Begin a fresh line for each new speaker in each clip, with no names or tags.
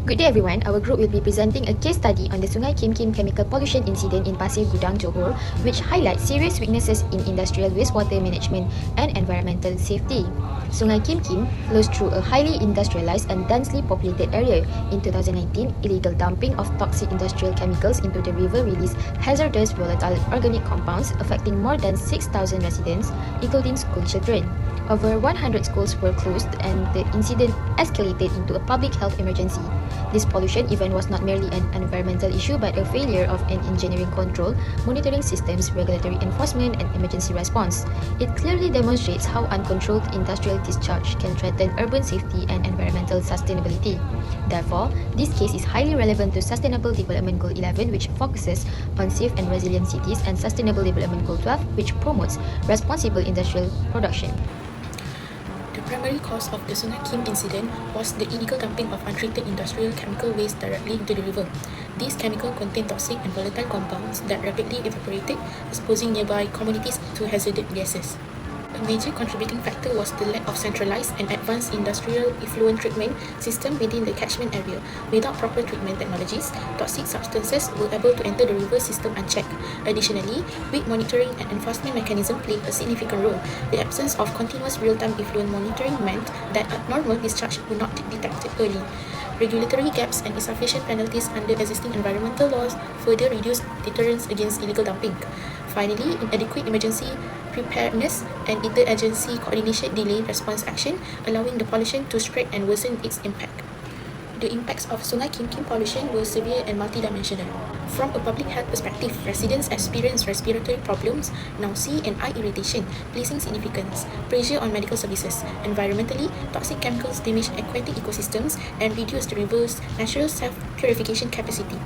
Good day everyone, our group will be presenting a case study on the Sungai Kim Kim chemical pollution incident in Pasir Gudang, Johor, which highlights serious weaknesses in industrial wastewater management and environmental safety. Sungai Kim Kim flows through a highly industrialized and densely populated area. In 2019, illegal dumping of toxic industrial chemicals into the river released hazardous volatile organic compounds affecting more than 6,000 residents, including school children. Over 100 schools were closed and the incident escalated into a public health emergency. This pollution event was not merely an environmental issue but a failure of an engineering control, monitoring systems, regulatory enforcement, and emergency response. It clearly demonstrates how uncontrolled industrial discharge can threaten urban safety and environmental sustainability. Therefore, this case is highly relevant to Sustainable Development Goal 11, which focuses on safe and resilient cities, and Sustainable Development Goal 12, which promotes responsible industrial production.
The primary cause of the Sungai Kim incident was the illegal dumping of untreated industrial chemical waste directly into the river. These chemicals contain toxic and volatile compounds that rapidly evaporated, exposing nearby communities to hazardous gases. A major contributing factor was the lack of centralized and advanced industrial effluent treatment system within the catchment area. Without proper treatment technologies, toxic substances were able to enter the river system unchecked. Additionally, weak monitoring and enforcement mechanism played a significant role. The absence of continuous real-time effluent monitoring meant that abnormal discharge were not detected early. Regulatory gaps and insufficient penalties under existing environmental laws further reduced deterrence against illegal dumping. Finally, inadequate emergency preparedness and interagency coordination delayed response action, allowing the pollution to spread and worsen its impact. The impacts of Sungai Kim Kim pollution were severe and multidimensional. From a public health perspective, residents experience respiratory problems, nausea and eye irritation, placing significance, pressure on medical services. Environmentally, toxic chemicals damage aquatic ecosystems and reduce the river's natural self-purification capacity.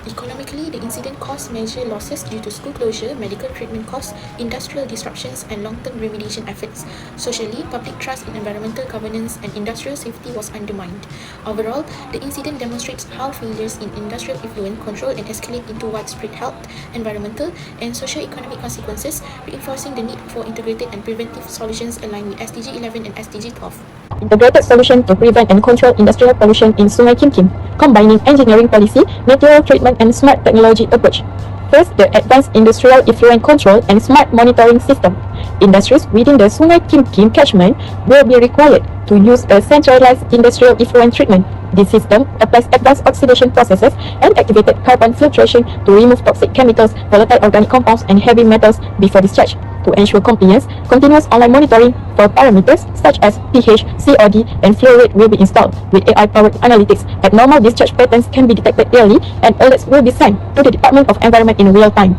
Economically, the incident caused major losses due to school closure, medical treatment costs, industrial disruptions, and long-term remediation efforts. Socially, public trust in environmental governance and industrial safety was undermined. Overall, the incident demonstrates how failures in industrial effluent control and escalate into widespread health, environmental, and socio-economic consequences, reinforcing the need for integrated and preventive solutions aligned with SDG 11 and SDG 12.
Integrated solution to prevent and control industrial pollution in Sungai Kim Kim, combining engineering policy, material treatment, and smart technology approach. First, the advanced industrial effluent control and smart monitoring system. Industries within the Sungai Kim Kim catchment will be required to use a centralized industrial effluent treatment. This system applies advanced oxidation processes and activated carbon filtration to remove toxic chemicals, volatile organic compounds, and heavy metals before discharge. To ensure compliance, continuous online monitoring for parameters such as pH, COD, and flow rate will be installed. With AI-powered analytics, abnormal discharge patterns can be detected early and alerts will be sent to the Department of Environment in real time.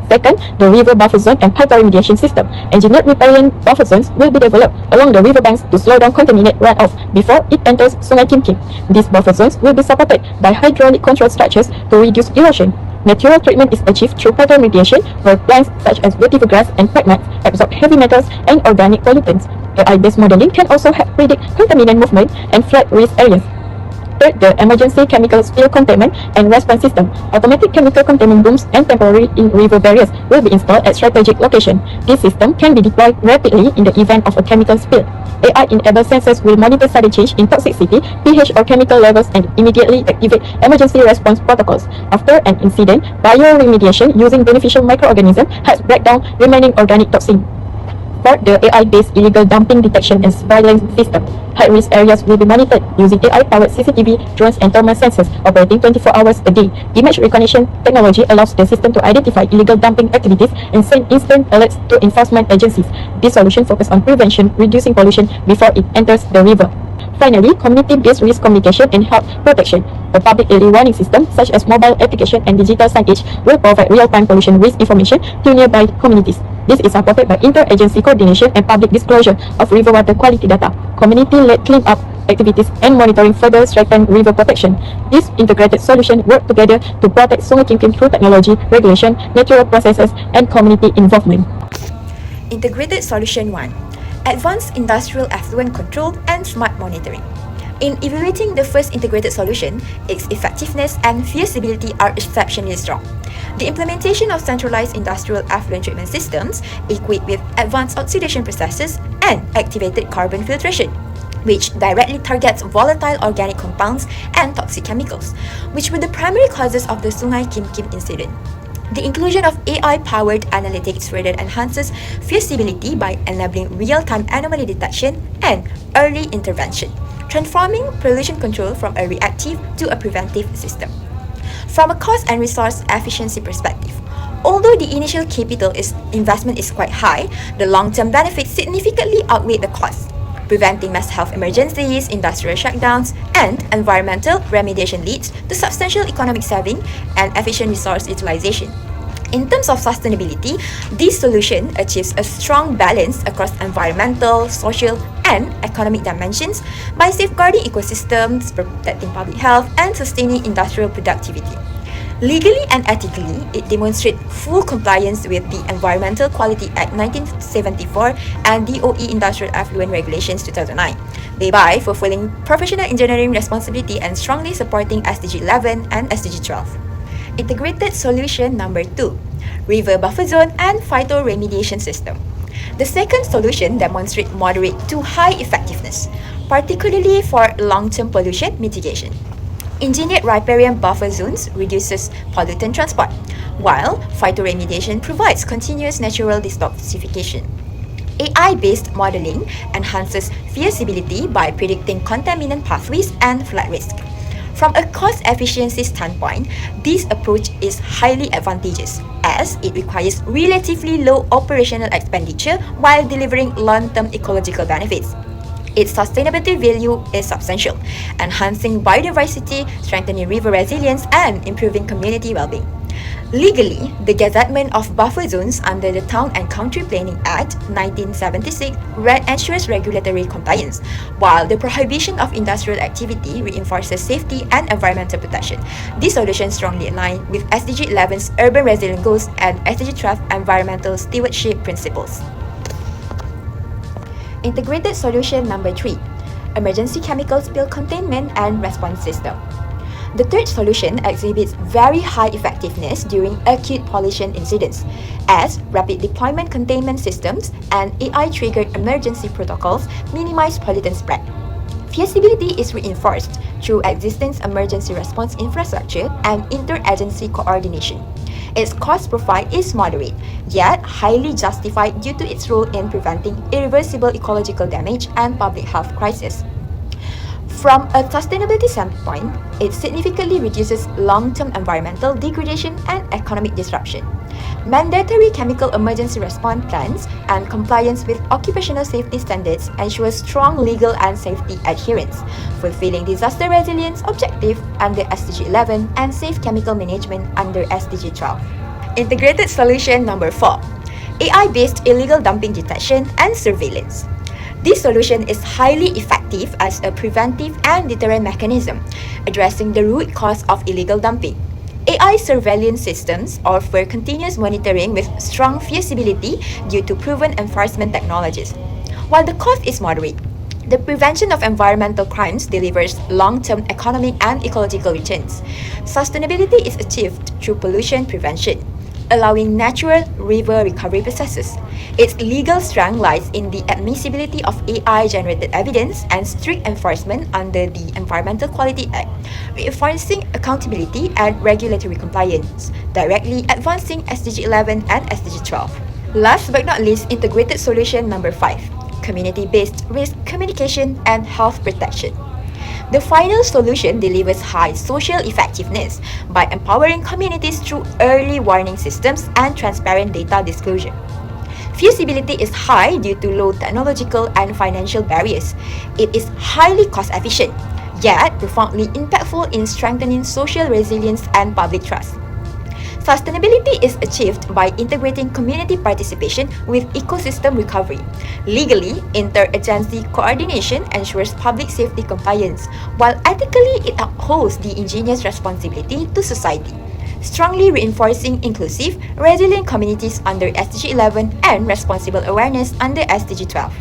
Second, the river buffer zone and hydro-remediation system. Engineered riparian buffer zones will be developed along the river banks to slow down contaminate runoff before it enters Sungai Kim Kim. These buffer zones will be supported by hydraulic control structures to reduce erosion. Natural treatment is achieved through hydro-remediation, where plants such as vetiver grass and pragmats absorb heavy metals and organic pollutants. AI-based modeling can also help predict contaminant movement and flood risk areas. Third, the emergency chemical spill containment and response system. Automatic chemical containment booms and temporary river barriers will be installed at strategic locations. This system can be deployed rapidly in the event of a chemical spill. AI-enabled sensors will monitor sudden change in toxicity, pH or chemical levels and immediately activate emergency response protocols. After an incident, bioremediation using beneficial microorganisms helps break down remaining organic toxin. Fourth, the AI-based illegal dumping detection and surveillance system. High-risk areas will be monitored using AI-powered CCTV, drones, and thermal sensors operating 24 hours a day. Image recognition technology allows the system to identify illegal dumping activities and send instant alerts to enforcement agencies. This solution focuses on prevention, reducing pollution before it enters the river. Finally, community-based risk communication and health protection. A public early warning system, such as mobile application and digital signage, will provide real-time pollution risk information to nearby communities. This is supported by inter-agency coordination and public disclosure of river water quality data. Community-led clean-up activities and monitoring further strengthen river protection. These integrated solutions work together to protect Sungai Kim Kim through technology, regulation, natural processes, and community involvement.
Integrated Solution 1: Advanced Industrial Effluent Control and Smart Monitoring. In evaluating the first integrated solution, its effectiveness and feasibility are exceptionally strong. The implementation of centralized industrial effluent treatment systems equipped with advanced oxidation processes and activated carbon filtration. which directly targets volatile organic compounds and toxic chemicals, which were the primary causes of the Sungai Kim Kim incident. The inclusion of AI-powered analytics further enhances feasibility by enabling real-time anomaly detection and early intervention, transforming pollution control from a reactive to a preventive system. From a cost and resource efficiency perspective, although the initial capital investment is quite high, the long-term benefits significantly outweigh the costs. Preventing mass health emergencies, industrial shutdowns, and environmental remediation leads to substantial economic saving and efficient resource utilization. In terms of sustainability, this solution achieves a strong balance across environmental, social, and economic dimensions by safeguarding ecosystems, protecting public health, and sustaining industrial productivity. Legally and ethically, it demonstrates full compliance with the Environmental Quality Act 1974 and DOE Industrial Effluent Regulations 2009, thereby fulfilling professional engineering responsibility and strongly supporting SDG 11 and SDG 12. Integrated solution number 2, river buffer zone and phytoremediation system. The second solution demonstrates moderate to high effectiveness, particularly for long-term pollution mitigation. Engineered riparian buffer zones reduces pollutant transport, while phytoremediation provides continuous natural detoxification. AI-based modeling enhances feasibility by predicting contaminant pathways and flood risk. From a cost efficiency standpoint, this approach is highly advantageous as it requires relatively low operational expenditure while delivering long-term ecological benefits. Its sustainability value is substantial, enhancing biodiversity, strengthening river resilience, and improving community well-being. Legally, the gazettement of buffer zones under the Town and Country Planning Act 1976 ensures regulatory compliance, while the prohibition of industrial activity reinforces safety and environmental protection. This solution strongly aligns with SDG 11's urban resilient goals and SDG 12 environmental stewardship principles. Integrated solution number 3, emergency chemical spill containment and response system. The third solution exhibits very high effectiveness during acute pollution incidents, as rapid deployment containment systems and AI-triggered emergency protocols minimize pollutant spread. Feasibility is reinforced through existing emergency response infrastructure and interagency coordination. Its cost profile is moderate, yet highly justified due to its role in preventing irreversible ecological damage and public health crises. From a sustainability standpoint, it significantly reduces long-term environmental degradation and economic disruption. Mandatory chemical emergency response plans and compliance with occupational safety standards ensure strong legal and safety adherence, fulfilling disaster resilience objective under SDG 11 and safe chemical management under SDG 12. Integrated solution number 4, AI-based illegal dumping detection and surveillance. This solution is highly effective as a preventive and deterrent mechanism, addressing the root cause of illegal dumping. AI surveillance systems offer continuous monitoring with strong feasibility due to proven enforcement technologies. While the cost is moderate, the prevention of environmental crimes delivers long-term economic and ecological returns. Sustainability is achieved through pollution prevention, allowing natural river recovery processes. Its legal strength lies in the admissibility of AI-generated evidence and strict enforcement under the Environmental Quality Act, reinforcing accountability and regulatory compliance, directly advancing SDG 11 and SDG 12. Last but not least, integrated solution number 5, community-based risk communication and health protection. The final solution delivers high social effectiveness by empowering communities through early warning systems and transparent data disclosure. Feasibility is high due to low technological and financial barriers. It is highly cost-efficient, yet profoundly impactful in strengthening social resilience and public trust. Sustainability is achieved by integrating community participation with ecosystem recovery. Legally, interagency coordination ensures public safety compliance, while ethically it upholds the ingenious responsibility to society, strongly reinforcing inclusive, resilient communities under SDG 11 and responsible awareness under SDG 12.